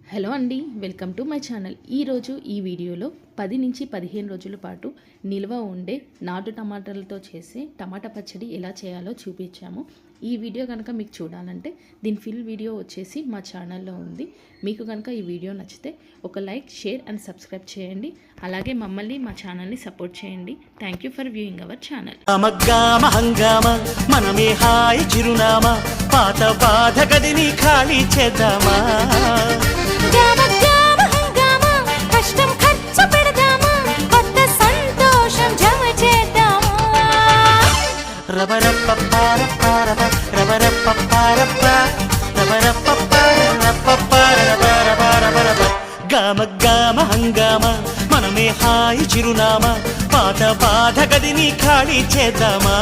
Hello అండి, welcome to my channel. ఈరోజు ఈ వీడియోలో 10 నుంచి 15 రోజుల పాటు నిల్వ ఉండే నాటు టమాటాలతో చేసే టమాటా పచ్చడి ఎలా చేయాలో చూపించాము. ఈ వీడియో కనుక మీకు చూడాలంటే దీని ఫుల్ వీడియో వచ్చేసి మా ఛానల్లో ఉంది. మీకు కనుక ఈ వీడియో నచ్చితే ఒక లైక్, షేర్ అండ్ సబ్స్క్రైబ్ చేయండి. అలాగే మమ్మల్ని మా ఛానల్ని సపోర్ట్ చేయండి. Thank you for viewing our channel. మనమే హాయ్ చిరునామా పాత బాధ గదిని ఖాళీ చేద్దామా, కష్టం ఖర్చు పెడదామా, కొత్త సంతోషం జమ చేద్దామా. రబరప్పపారపారప రబరప్పపారప గామ గామ హంగామా మనమే హాయ్ చిరునామా పాత బాధ గదిని ఖాళీ చేద్దామా.